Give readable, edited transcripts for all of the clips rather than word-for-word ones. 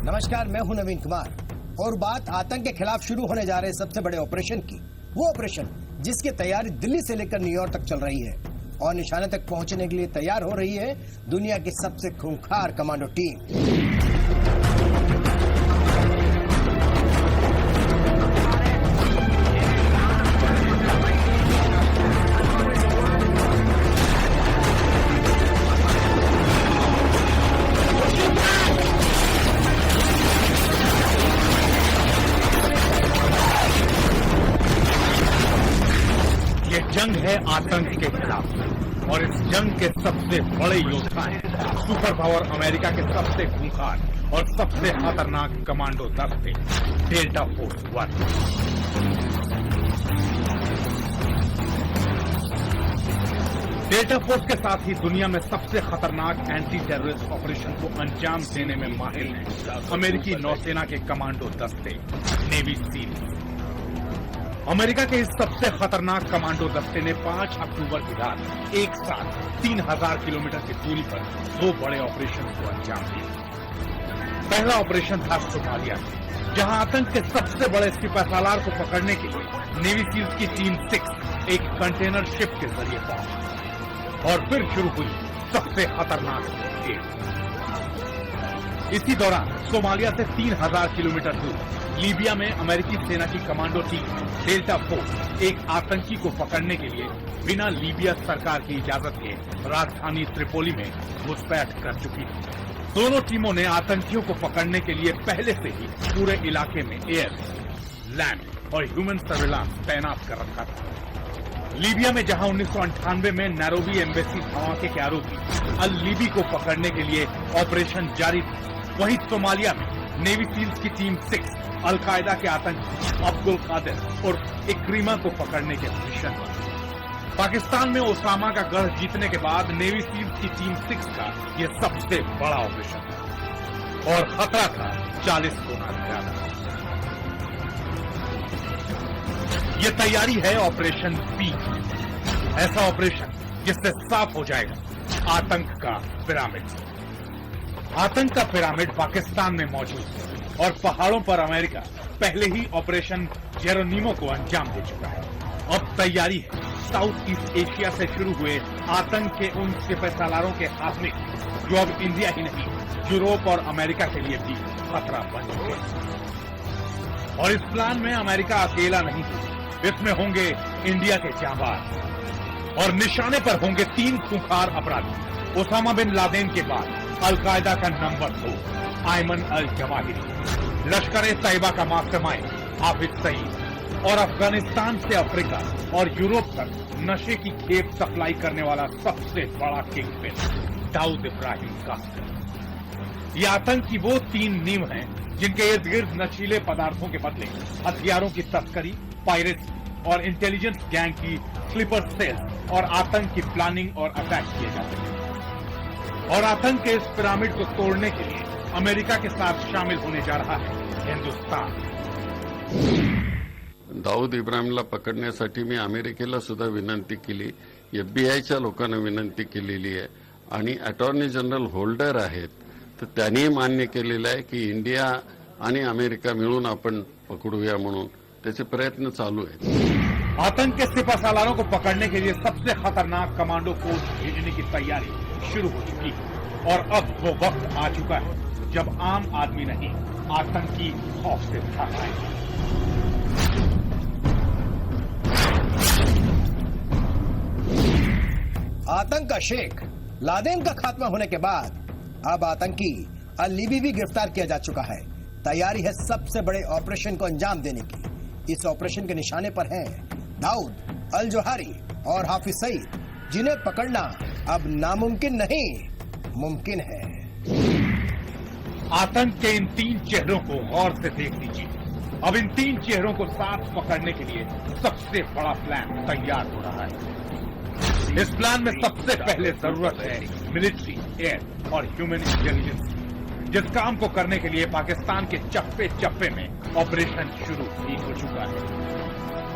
नमस्कार, मैं हूं नवीन कुमार और बात आतंक के खिलाफ शुरू होने जा रहे सबसे बड़े ऑपरेशन की। वो ऑपरेशन जिसकी तैयारी दिल्ली से लेकर न्यूयॉर्क तक चल रही है और निशाने तक पहुंचने के लिए तैयार हो रही है दुनिया की सबसे खूंखार कमांडो टीम। ये जंग है आतंक के खिलाफ और इस जंग के सबसे बड़े योद्धा हैं सुपर पावर अमेरिका के सबसे खूंखार और सबसे खतरनाक कमांडो दस्ते डेल्टा फोर्स 1। डेल्टा फोर्स के साथ ही दुनिया में सबसे खतरनाक एंटी टेररिस्ट ऑपरेशन को अंजाम देने में माहिर हैं अमेरिकी नौसेना के कमांडो दस्ते नेवी सील। अमेरिका के इस सबसे खतरनाक कमांडो दस्ते ने 5 अक्टूबर की रात एक साथ 3000 किलोमीटर की दूरी पर 2 बड़े ऑपरेशन को अंजाम दिया। पहला ऑपरेशन था सोमालिया में, जहां आतंक के सबसे बड़े सिपहसालार को पकड़ने के लिए नेवी सील्स की टीम 6 एक कंटेनर शिप के जरिए पहुंची और फिर शुरू हुई सबसे खतरनाक खेल। इसी दौरान सोमालिया से 3000 किलोमीटर दूर लीबिया में अमेरिकी सेना की कमांडो टीम डेल्टा फोर्स एक आतंकी को पकड़ने के लिए बिना लीबिया सरकार की इजाजत के राजधानी त्रिपोली में घुसपैठ कर चुकी थी। दोनों टीमों ने आतंकियों को पकड़ने के लिए पहले से ही पूरे इलाके में एयर, लैंड और ह्यूमन सर्विलांस तैनात कर रखा था। लीबिया में जहां 1998 में नैरोबी एम्बेसी धमाके के आरोपी अल लीबी को पकड़ने के लिए ऑपरेशन जारी था, वहीं सोमालिया में नेवी सील्स की टीम 6 अलकायदा के आतंकी अब्दुल कादिर और इक्रीमा को पकड़ने के मिशन पर। पाकिस्तान में ओसामा का गढ़ जीतने के बाद नेवी सील्स की टीम 6 का यह सबसे बड़ा ऑपरेशन था और खतरा था 40 गुना ज्यादा। ये तैयारी है ऑपरेशन पी, ऐसा ऑपरेशन जिससे साफ हो जाएगा आतंक का पिरामिड। आतंक का पिरामिड पाकिस्तान में मौजूद है और पहाड़ों पर अमेरिका पहले ही ऑपरेशन जेरोनिमो को अंजाम दे चुका है। अब तैयारी है साउथ ईस्ट एशिया से शुरू हुए आतंक के उन सिपहसालारों के खात्मे की जो अब इंडिया ही नहीं यूरोप और अमेरिका के लिए भी खतरा बन चुके हैं। और इस प्लान में अमेरिका अकेला नहीं है, इसमें होंगे इंडिया के जांबाज और निशाने पर होंगे 3 खूंखार अपराधी। ओसामा बिन लादेन के बाद अलकायदा का नंबर 2 आयमन अल जवाहिरी, लश्कर ए तैयबा का मास्टरमाइंड हाफिज सईद और अफगानिस्तान से अफ्रीका और यूरोप तक नशे की खेप सप्लाई करने वाला सबसे बड़ा किंगपिन दाऊद इब्राहिम कासिम। ये आतंक की वो 3 नींव हैं जिनके इर्द गिर्द नशीले पदार्थों के बदले हथियारों की तस्करी, पायरेसी और इंटेलिजेंस गैंग की स्लीपर सेल्स और आतंक की प्लानिंग और अटैक किए जाते हैं। और आतंक के इस पिरामिड को तोड़ने के लिए अमेरिका के साथ शामिल होने जा रहा है हिंदुस्तान। दाऊद इब्राहिमला पकडण्यासाठी मी अमेरिकेला सुद्धा विनंती केली, FBI लोकांना विनंती केलेली आहे आणि अटॉर्नी जनरल होल्डर आहेत तर त्यांनी मान्य केलेलं आहे की इंडिया आणि अमेरिका मिळून आपण पकडूया म्हणून त्याचे प्रयत्न चालू आहेत। आतंक के सिपहसालारों को पकड़ने के लिए सबसे खतरनाक कमांडो फोर्स भेजने की तैयारी शुरू हो चुकी है और अब वो वक्त आ चुका है जब आम आदमी नहीं आतंकी खौफ से घबराए। आतंक का शेख लादेन का खात्मा होने के बाद अब आतंकी अल लीबी भी गिरफ्तार किया जा चुका है। तैयारी है सबसे बड़े ऑपरेशन को अंजाम देने की। इस ऑपरेशन के निशाने पर हैं दाऊद, अल जवाहिरी और हाफिज सईद, जिन्हें पकड़ना अब नामुमकिन नहीं मुमकिन है। आतंक के इन 3 चेहरों को गौर से देख लीजिए। अब इन 3 चेहरों को साथ पकड़ने के लिए सबसे बड़ा प्लान तैयार हो रहा है। इस प्लान में सबसे पहले जरूरत है मिलिट्री, एयर और ह्यूमन इंटेलिजेंस, जिस काम को करने के लिए पाकिस्तान के चप्पे चप्पे में ऑपरेशन शुरू भी हो चुका है,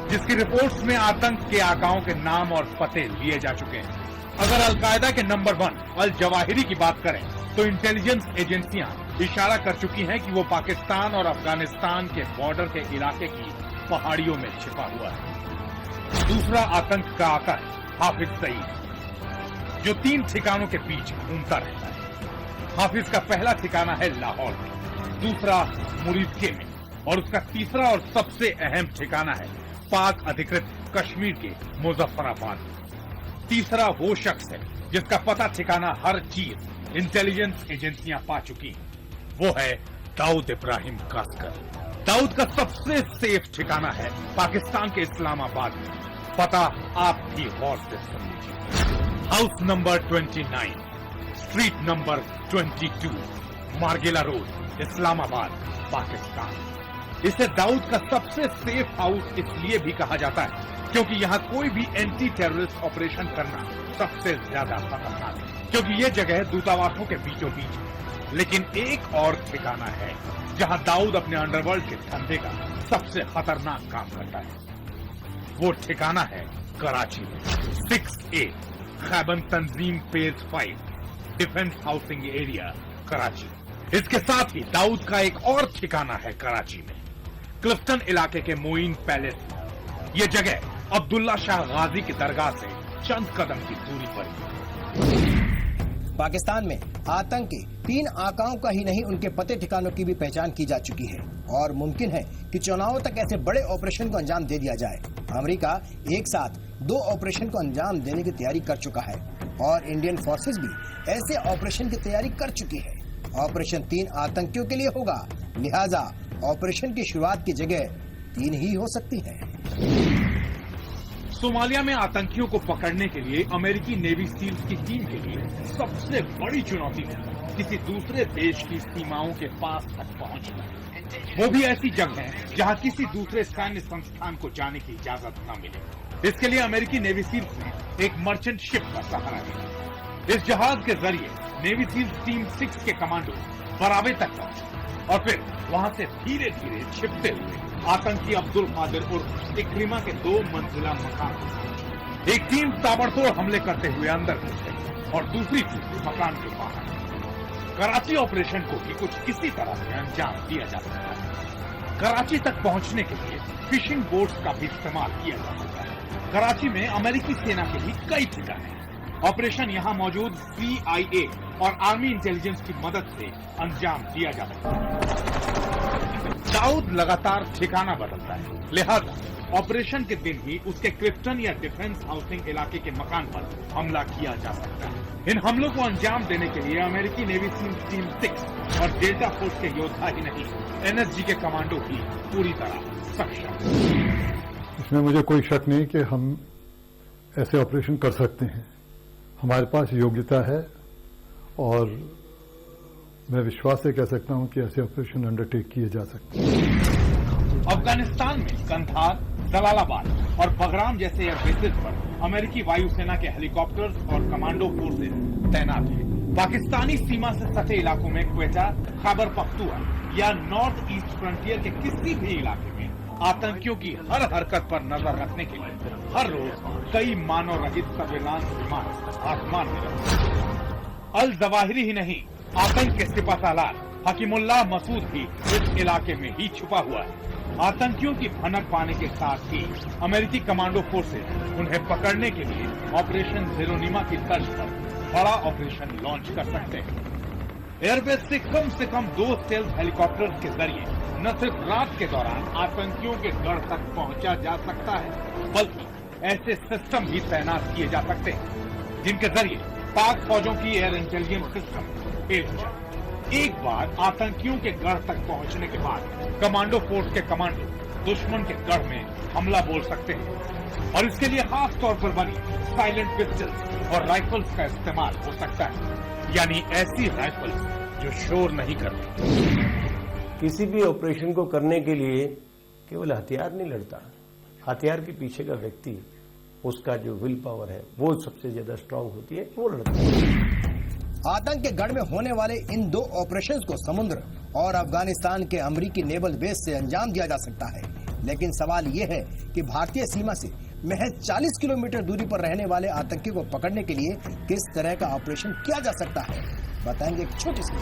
जिसकी रिपोर्ट्स में आतंक के आकाओं के नाम और पते लिए जा चुके हैं। अगर अलकायदा के नंबर 1 अल जवाहिरी की बात करें तो इंटेलिजेंस एजेंसियां इशारा कर चुकी हैं कि वो पाकिस्तान और अफगानिस्तान के बॉर्डर के इलाके की पहाड़ियों में छिपा हुआ है। दूसरा आतंक का आका है हाफिज सईद, जो 3 ठिकानों के बीच घूमता रहता है। हाफिज का पहला ठिकाना है लाहौर में, दूसरा मुरीदके में और उसका तीसरा और सबसे अहम ठिकाना है पाक अधिकृत कश्मीर के मुजफ्फराबाद में। तीसरा वो शख्स है जिसका पता ठिकाना हर चीज इंटेलिजेंस एजेंसियां पा चुकी हैं, वो है दाऊद इब्राहिम कासकर। दाऊद का सबसे सेफ ठिकाना है पाकिस्तान के इस्लामाबाद में। पता आप भी गौर से सुन लीजिए। House number 29, street number 22, Margalla road, Islamabad, Pakistan. इसे दाऊद का सबसे सेफ हाउस इसलिए भी कहा जाता है क्योंकि यहाँ कोई भी एंटी टेररिस्ट ऑपरेशन करना सबसे ज्यादा खतरनाक है, क्योंकि ये जगह दूतावासों के बीचों बीच है। लेकिन एक और ठिकाना है जहाँ दाऊद अपने अंडरवर्ल्ड के धंधे का सबसे खतरनाक काम करता है। वो ठिकाना है कराची में, 6A Khayaban Tanzeem phase 5 defence housing area, Karachi. इसके साथ ही दाऊद का एक और ठिकाना है कराची में, क्लिफ्टन इलाके के मोइन पैलेस में। ये जगह अब्दुल्ला शाह गाजी की दरगाह से चंद कदम की दूरी पर है। पाकिस्तान में आतंक के 3 आकाओं का ही नहीं, उनके पते ठिकानों की भी पहचान की जा चुकी है और मुमकिन है कि चुनावों तक ऐसे बड़े ऑपरेशन को अंजाम दे दिया जाए। अमेरिका एक साथ 2 ऑपरेशन को अंजाम देने की तैयारी कर चुका है और इंडियन फोर्सेस भी ऐसे ऑपरेशन की तैयारी कर चुकी है। ऑपरेशन 3 आतंकियों के लिए होगा, लिहाजा ऑपरेशन की शुरुआत की जगह 3 ही हो सकती है। सोमालिया में आतंकियों को पकड़ने के लिए अमेरिकी नेवी सील्स की टीम के लिए सबसे बड़ी चुनौती है किसी दूसरे देश की सीमाओं के पास तक पहुंचना, वो भी ऐसी जगह जहां किसी दूसरे सैन्य संस्थान को जाने की इजाजत न मिले। इसके लिए अमेरिकी नेवी सील्स ने एक मर्चेंट शिप का सहारा लिया। इस जहाज के जरिए नेवी सील्स टीम 6 के कमांडो बरावे तक पहुंचे और फिर वहां से धीरे धीरे छिपते हुए आतंकी अब्दुल कादिर उर्फ इक्रिमा के 2 मंजिला मकान पर पहुंचे। एक टीम ताबड़तोड़ हमले करते हुए अंदर घुस गई और दूसरी टीम मकान के बाहर। कराची ऑपरेशन को भी कुछ इसी तरह से अंजाम दिया जा सकता है। कराची तक पहुंचने के लिए फिशिंग बोट्स का भी इस्तेमाल किया जा सकता है। कराची में अमेरिकी सेना के भी कई ठिकाने हैं। ऑपरेशन यहां मौजूद CIA और आर्मी इंटेलिजेंस की मदद से अंजाम दिया जा सकता है। दाऊद लगातार ठिकाना बदलता है, लिहाजा ऑपरेशन के दिन ही उसके क्लिफ्टन या डिफेंस हाउसिंग इलाके के मकान पर हमला किया जा सकता है। इन हमलों को अंजाम देने के लिए अमेरिकी नेवी सील्स टीम 6 और डेल्टा फोर्स के योद्धा ही नहीं, NSG के कमांडो भी पूरी तरह सक्षम। इसमें मुझे कोई शक नहीं कि हम ऐसे ऑपरेशन कर सकते हैं। हमारे पास योग्यता है और मैं विश्वास से कह सकता हूं कि ऐसे ऑपरेशन अंडरटेक किए जा सकते हैं। अफगानिस्तान में कंधार, जलालाबाद और बगराम जैसे एयरबेसेस पर अमेरिकी वायुसेना के हेलीकॉप्टर्स और कमांडो फोर्सेस तैनात हैं। पाकिस्तानी सीमा से सटे इलाकों में क्वेटा, खैबर पख्तूनख्वा या नॉर्थ ईस्ट फ्रंटियर के किसी भी इलाके में आतंकियों की हर हरकत पर नजर रखने के लिए हर रोज कई मानव रहित सर्विलांस विमान आसमान में रहते हैं। अल जवाहिरी ही नहीं, आतंक के सिपहसालार हकीमुल्लाह मसूद भी इस इलाके में ही छुपा हुआ है। आतंकियों की भनक पाने के साथ ही अमेरिकी कमांडो फोर्सेस उन्हें पकड़ने के लिए ऑपरेशन जेरोनिमा की तर्ज पर बड़ा ऑपरेशन लॉन्च कर सकते हैं। एयरबेस से कम 2 स्टेल्थ हेलीकॉप्टर्स के जरिए न सिर्फ रात के दौरान आतंकियों के गढ़ तक पहुंचा जा सकता है, बल्कि ऐसे सिस्टम भी तैनात किए जा सकते हैं जिनके जरिए पाक फौजों की एयर इंटेलिजेंस सिस्टम फेल हो जाए। एक बार आतंकियों के गढ़ तक पहुंचने के बाद कमांडो फोर्स के कमांडो दुश्मन के गढ़ में हमला बोल सकते हैं और इसके लिए खास तौर पर बनी साइलेंट पिस्टल्स और राइफल्स का इस्तेमाल हो सकता है, यानी ऐसी राइफल्स जो शोर नहीं करती। किसी भी ऑपरेशन को करने के लिए केवल हथियार नहीं लड़ता, हथियार के पीछे का व्यक्ति, उसका जो विल पावर है वो सबसे ज्यादा स्ट्रांग होती है, वो लड़ता है। आतंक के गढ़ में होने वाले इन 2 ऑपरेशंस को समुद्र और अफगानिस्तान के अमेरिकी नेवल बेस से अंजाम दिया जा सकता है, लेकिन सवाल ये है कि भारतीय सीमा से महज 40 किलोमीटर दूरी पर रहने वाले आतंकी को पकड़ने के लिए किस तरह का ऑपरेशन किया जा सकता है। बताएंगे एक छोटी सी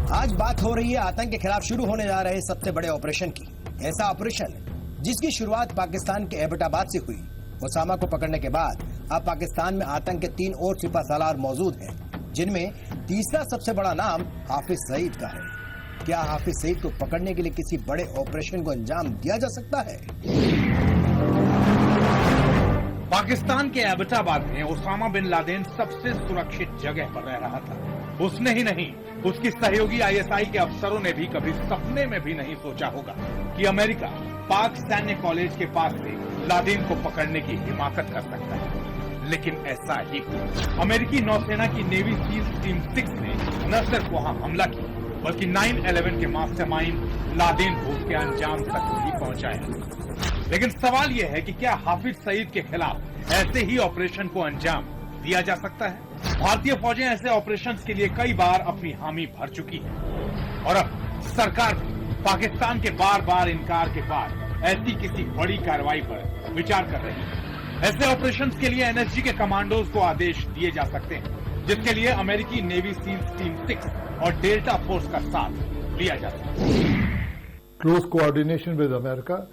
आज बात हो रही है आतंक के खिलाफ शुरू होने जा रहे सबसे बड़े ऑपरेशन की। ऐसा ऑपरेशन जिसकी शुरुआत पाकिस्तान के एबटाबाद से हुई। ओसामा को पकड़ने के बाद अब पाकिस्तान में आतंक के 3 और सिपहसालार मौजूद हैं, जिनमें तीसरा सबसे बड़ा नाम हाफिज सईद का है। क्या हाफिज सईद को पकड़ने के लिए किसी बड़े ऑपरेशन को अंजाम दिया जा सकता है? पाकिस्तान के एबटाबाद में ओसामा बिन लादेन सबसे सुरक्षित जगह पर रह रहा था। उसने ही नहीं, उसकी सहयोगी आईएसआई के अफसरों ने भी कभी सपने में भी नहीं सोचा होगा कि अमेरिका पाक सैन्य कॉलेज के पास से लादेन को पकड़ने की हिमाकत कर सकता है। लेकिन ऐसा ही हुआ। अमेरिकी नौसेना की नेवी सील्स टीम 6 ने न सिर्फ वहां हमला किया, बल्कि 9/11 के मास्टरमाइंड लादेन को उसके अंजाम तक भी पहुंचाया। लेकिन सवाल यह है कि क्या हाफिज सईद के खिलाफ ऐसे ही ऑपरेशन को अंजाम दिया जा सकता है? भारतीय फौजें ऐसे ऑपरेशंस के लिए कई बार अपनी हामी भर चुकी है और अब सरकार भी पाकिस्तान के बार बार इनकार के बाद ऐसी किसी बड़ी कार्रवाई पर विचार कर रही है। ऐसे ऑपरेशंस के लिए एनएसजी के कमांडोज को आदेश दिए जा सकते हैं, जिसके लिए अमेरिकी नेवी सील्स टीम 6 और डेल्टा फोर्स का साथ लिया जा सकता है। क्लोज कोऑर्डिनेशन विद अमेरिका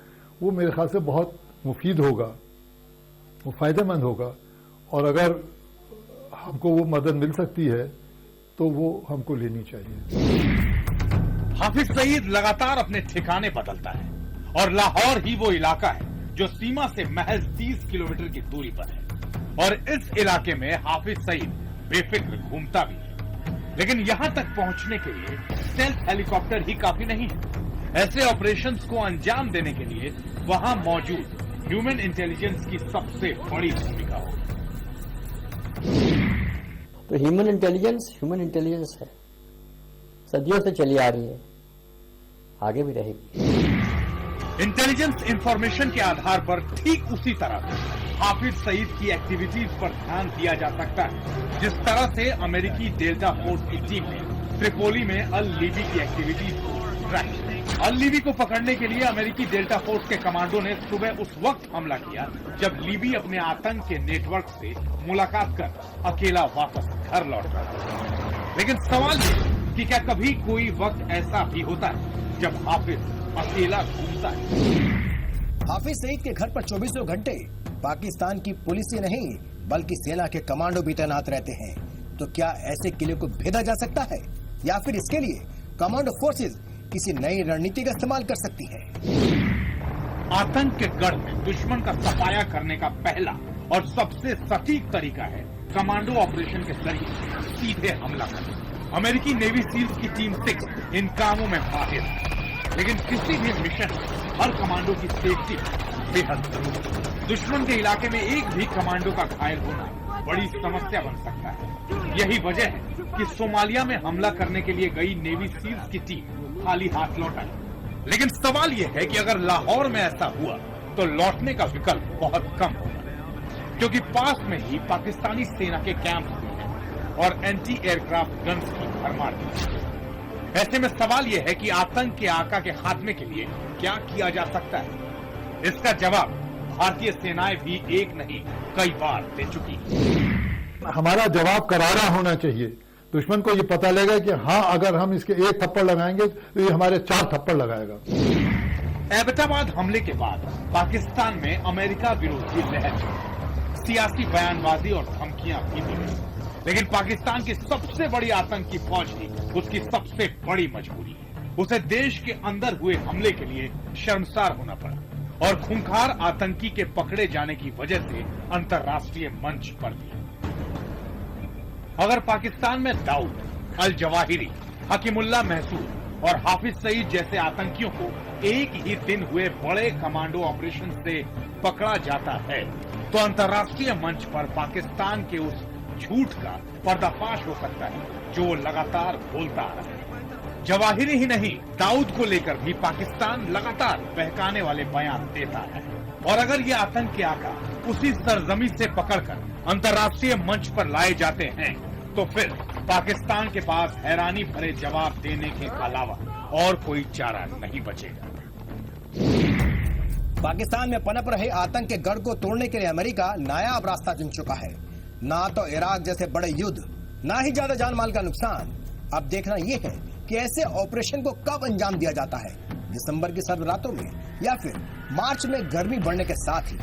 वो मेरे ख्याल से बहुत मुफीद होगा, वो फायदेमंद होगा, और अगर हमको वो मदद मिल सकती है तो वो हमको लेनी चाहिए। हाफिज सईद लगातार अपने ठिकाने बदलता है और लाहौर ही वो इलाका है जो सीमा से महज 30 किलोमीटर की दूरी पर है, और इस इलाके में हाफिज सईद बेफिक्र घूमता भी है। लेकिन यहां तक पहुंचने के लिए स्टेल्थ हेलीकॉप्टर ही काफी नहीं है। ऐसे ऑपरेशंस को अंजाम देने के लिए वहां मौजूद ह्यूमन इंटेलिजेंस की सबसे बड़ी भूमिका होगी। तो ह्यूमन इंटेलिजेंस है, सदियों से चली आ रही है, आगे भी रहेगी। इंटेलिजेंस इंफॉर्मेशन के आधार पर ठीक उसी तरह से हाफिज सईद की एक्टिविटीज पर ध्यान दिया जा सकता है, जिस तरह से अमेरिकी डेल्टा फोर्स की टीम ने त्रिपोली में अल लीबी की एक्टिविटीज को ट्रैक किया। अल लीबी को पकड़ने के लिए अमेरिकी डेल्टा फोर्स के कमांडो ने सुबह उस वक्त हमला किया जब लीबी अपने आतंक के नेटवर्क से मुलाकात कर अकेला वापस घर लौट रहा था। लेकिन सवाल ये कि क्या कभी कोई वक्त ऐसा भी होता है जब हाफिज अकेला घूमता है? हाफिज सईद के घर पर 24 घंटे पाकिस्तान की पुलिस ही नहीं बल्कि सेना के कमांडो भी तैनात रहते हैं। तो क्या ऐसे किले को भेदा जा सकता है, या फिर इसके लिए कमांडो फोर्सेज किसी नई रणनीति का इस्तेमाल कर सकती है? आतंक के गढ़ में दुश्मन का सफाया करने का पहला और सबसे सटीक तरीका है कमांडो ऑपरेशन के जरिए सीधे हमला करना। अमेरिकी नेवी सील्स की टीम 6 इन कामों में माहिर है, लेकिन किसी भी मिशन में हर कमांडो की सेफ्टी बेहद जरूरी है। दुश्मन के इलाके में एक भी कमांडो का घायल होना बड़ी समस्या बन सकता है। यही वजह है कि सोमालिया में हमला करने के लिए गई नेवी सील्स की टीम खाली हाथ लौट आई। लेकिन सवाल यह है कि अगर लाहौर में ऐसा हुआ तो लौटने का विकल्प बहुत कम होगा, क्योंकि पास में ही पाकिस्तानी सेना के कैंप भी हैं और एंटी एयरक्राफ्ट गन्स की भरमार है। ऐसे में सवाल यह है कि आतंक के आका के खात्मे के लिए क्या किया जा सकता है? इसका जवाब भारतीय सेनाएं भी एक नहीं कई बार दे चुकी है। हमारा जवाब करारा होना चाहिए। दुश्मन को ये पता लगेगा कि हाँ, अगर हम इसके 1 थप्पड़ लगाएंगे तो ये हमारे 4 थप्पड़ लगाएगा। एबटाबाद हमले के बाद पाकिस्तान में अमेरिका विरोधी लहर चली, सियासी बयानबाजी और धमकियां भी मिली। लेकिन पाकिस्तान की सबसे बड़ी आतंकी फौज ही उसकी सबसे बड़ी मजबूरी है। उसे देश के अंदर हुए हमले के लिए शर्मसार होना पड़ा और खूंखार आतंकी के पकड़े जाने की वजह से अंतर्राष्ट्रीय मंच पर दिया। अगर पाकिस्तान में दाऊद, अल जवाहिरी, हकीमुल्लाह महसूद और हाफिज सईद जैसे आतंकियों को एक ही दिन हुए बड़े कमांडो ऑपरेशन से पकड़ा जाता है, तो अंतर्राष्ट्रीय मंच पर पाकिस्तान के उस झूठ का पर्दाफाश हो सकता है जो वो लगातार बोलता आ रहा है। जवाहिरी ही नहीं, दाऊद को लेकर भी पाकिस्तान लगातार बहकाने वाले बयान देता है। और अगर ये आतंकी आका उसी सरजमी से पकड़कर अंतर्राष्ट्रीय मंच पर लाए जाते हैं तो फिर पाकिस्तान के पास हैरानी भरे जवाब देने के अलावा और कोई चारा नहीं बचेगा। पाकिस्तान में पनप रहे आतंक के गढ़ को तोड़ने के लिए अमेरिका नायाब रास्ता चुन चुका है। ना तो इराक जैसे बड़े युद्ध, ना ही ज्यादा जान माल का नुकसान। अब देखना यह है कि ऐसे ऑपरेशन को कब अंजाम दिया जाता है, दिसंबर की सर्द रातों में या फिर मार्च में गर्मी बढ़ने के साथ ही।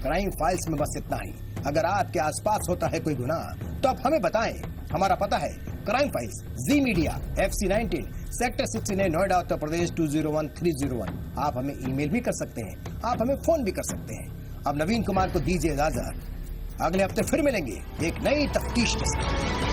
क्राइम फाइल्स में बस इतना ही। अगर आपके आसपास होता है कोई गुनाह तो आप हमें बताएं। हमारा पता है क्राइम फाइल्स, जी media, FC19, sector 69, Noida, Uttar Pradesh 201301। आप हमें ईमेल भी कर सकते हैं, आप हमें फोन भी कर सकते हैं। अब नवीन कुमार को दीजिए इजाजत। अगले हफ्ते फिर मिलेंगे एक नई तफ्तीश के साथ।